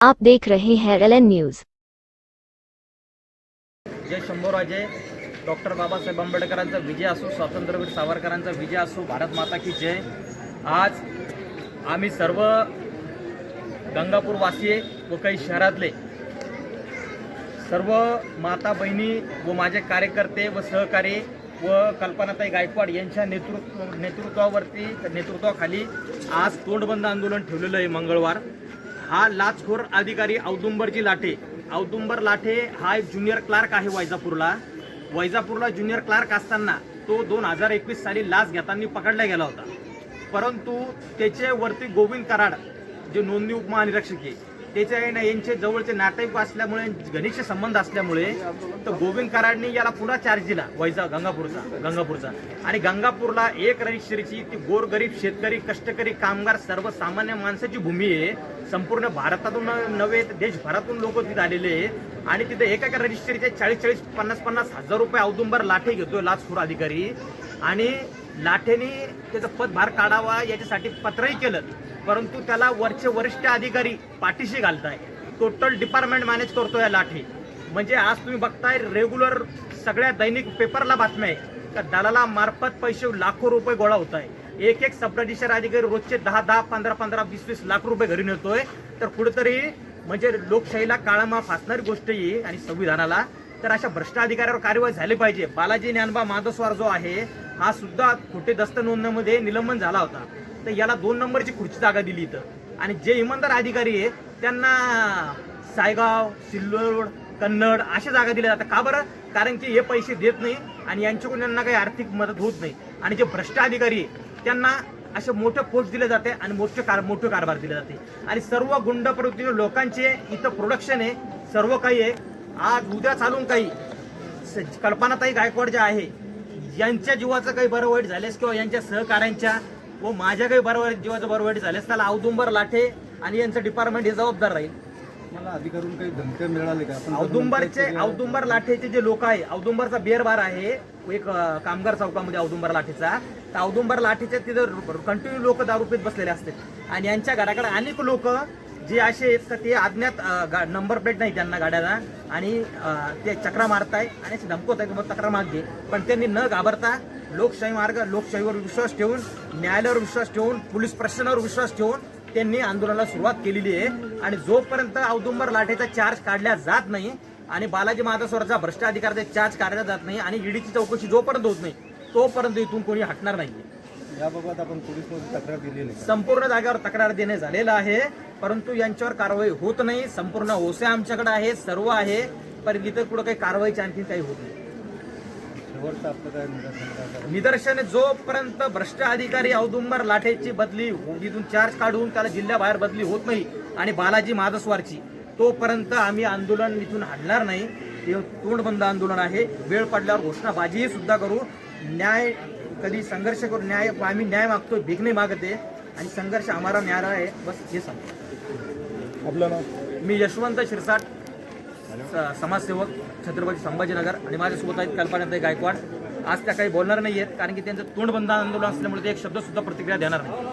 आप देख रहे हैं LN न्यूज। जय शंभूराजे, डॉक्टर बाबासाहेब आंबेडकरांचा विजय असो, स्वातंत्र्यवीर सावरकरांचा विजय असो, भारत माता की जय। आज आम्ही सर्व गंगापूर वासीय व काही शहरातले सर्व माता बहिणी व माझे कार्यकर्ते व सहकारी व कल्पनाताई गायकवाड यांच्या नेतृत्वाखाली आज तोंडबंद आंदोलन ठेवलेलं आहे। मंगळवार हा लाचखोर अधिकारी औदुंबरजी लाठे, औदुंबर लाठे हा एक ज्युनियर क्लार्क आहे वैजापूरला ज्युनियर क्लार्क असताना तो 2021 साली लाच घेताना पकडला गेला होता। परंतु त्याचे वरती गोविंद कराड जे नोंदणी उपमहानिरीक्षक आहे त्याच्या यांचे जवळचे नातेवाईक असल्यामुळे घनिष्ठ संबंध असल्यामुळे तर गोविंद कराडने याला पुन्हा चार्ज दिला गंगापूरचा आणि गंगापूरला एक रजिस्ट्रीची ती गोरगरीब शेतकरी कष्टकरी कामगार सर्वसामान्य माणसाची भूमी आहे। संपूर्ण भारतातून नव्हे तर देशभरातून लोक तिथे आलेले आहे आणि तिथे एका रजिस्ट्रीचे 40-50 हजार रुपये औदुंबर लाठे घेतोय लाचखोर अधिकारी। आणि लाठेने त्याचा पदभार काढावा याच्यासाठी पत्रही केलं, परंतु त्याला वरचे वरिष्ठ अधिकारी पाठीशी घालताय। टोटल डिपार्टमेंट मॅनेज करतोय लाठे। म्हणजे आज तुम्ही बघताय रेग्युलर सगळ्या दैनिक पेपरला बातम्या आहे का दलाला मार्फत पैसे लाखो रुपये गोळा होत आहे। एक सब रजिस्टर अधिकारी रोजचे 10-10, 15-15, 20-20 लाख रुपये घरी नेतोय। तर कुठेतरी म्हणजे लोकशाहीला काळामा फासणारी गोष्ट आहे आणि संविधानाला। तर अशा भ्रष्ट अधिकाऱ्यावर कारवाई झाली पाहिजे। बालाजी ज्ञानबा माधवस्वार जो आहे हा सुद्धा खोटे दस्त नोंदणीमध्ये निलंबन झाला होता, तर याला 2 नंबरची खुर्ची जागा दिली इथं। आणि जे इमानदार अधिकारी आहे त्यांना सायगाव, सिल्लोड, कन्नड अशा जागा दिल्या जातात। का बरं? कारण की हे पैसे देत नाही आणि यांच्याकडून यांना काही आर्थिक मदत होत नाही। आणि जे भ्रष्ट अधिकारी आहे त्यांना असे मोठे पोस्ट दिले जाते आणि मोठे कारभार दिले जाते आणि सर्व गुंड प्रवृत्ती लोकांचे इथं प्रोडक्शन आहे, सर्व काही आहे। आज उद्या चालून काही कल्पनाताई गायकवाड जे आहे यांच्या जीवाचं काही बरं वाईट झालेस किंवा यांच्या सहकाऱ्यांच्या व माझ्या काही जीवाचं बरं वाईट झालेस त्याला औदुंबर लाठे आणि यांचं डिपार्टमेंट हे जबाबदार राहील। मला अधिकारून काही धमक्या मिळाले का? औदुंबर लाठेचे जे लोक आहे, औदुंबरचा बिअर बार आहे एक कामगार चौकामध्ये औदुंबर लाठेचा, तर औदुंबर लाठेचे तिथं कंटिन्यू लोक दारू पीत बसलेले असतात आणि यांच्या घराकडे अनेक लोक जे असे आहेत तर ते अज्ञात नंबर प्लेट नाही त्यांना गाड्याला आणि ते चक्रा मारताय आणि असे धमकवत आहे की तक्रार मागे। पण त्यांनी न घाबरता लोकशाहीवर विश्वास ठेवून, न्यायालयावर विश्वास ठेवून, पोलीस प्रशासनावर विश्वास ठेवून त्यांनी आंदोलनाला सुरुवात केलेली आहे। आणि जोपर्यंत औदुंबर लाठेचा चार्ज काढला जात नाही आणि बालाजी माधवस्वारचा भ्रष्ट अधिकाराचा चार्ज काढला जात नाही आणि ईडीची चौकशी जोपर्यंत होत नाही तोपर्यंत इथून कोणी हटणार नाही। याबाबत आपण पोलीसमध्ये तक्रार दिलेली आहे? संपूर्ण जागेवर तक्रार देणे झालेलं आहे, परंतु यांच्यावर कारवाई होत नाही। संपूर्ण ओसे आमच्याकडे आहे, सर्व आहे, पण इथं पुढे काही कारवाईची आणखी काही होत नाही। शेवटचं आपलं काय निदर्शन जोपर्यंत भ्रष्ट अधिकारी औदुंबर लाठेची बदली इथून चार्ज काढून त्याला जिल्ह्याबाहेर बदली होत नाही आणि बालाजी माधवस्वारची, तोपर्यंत आम्ही आंदोलन इथून हटणार नाही। हे तोंडबंद आंदोलन आहे। वेळ पडल्यावर घोषणाबाजी सुद्धा करू। न्याय कधी संघर्ष करू, आम्ही न्याय मागतोय, भीक नाही मागते आणि संघर्ष आम्हाला न्याय आहे, बस हे सांगतो। आपलं नाव? मी यशवंत शिरसाट, समाजसेवक, छत्रपती संभाजीनगर आणि माझ्यासोबत आहेत कल्पनाताई गायकवाड। आज त्या काही बोलणार नाही आहेत कारण की त्यांचं तोंडबंद आंदोलन असल्यामुळे ते एक शब्द सुद्धा प्रतिक्रिया देणार नाही।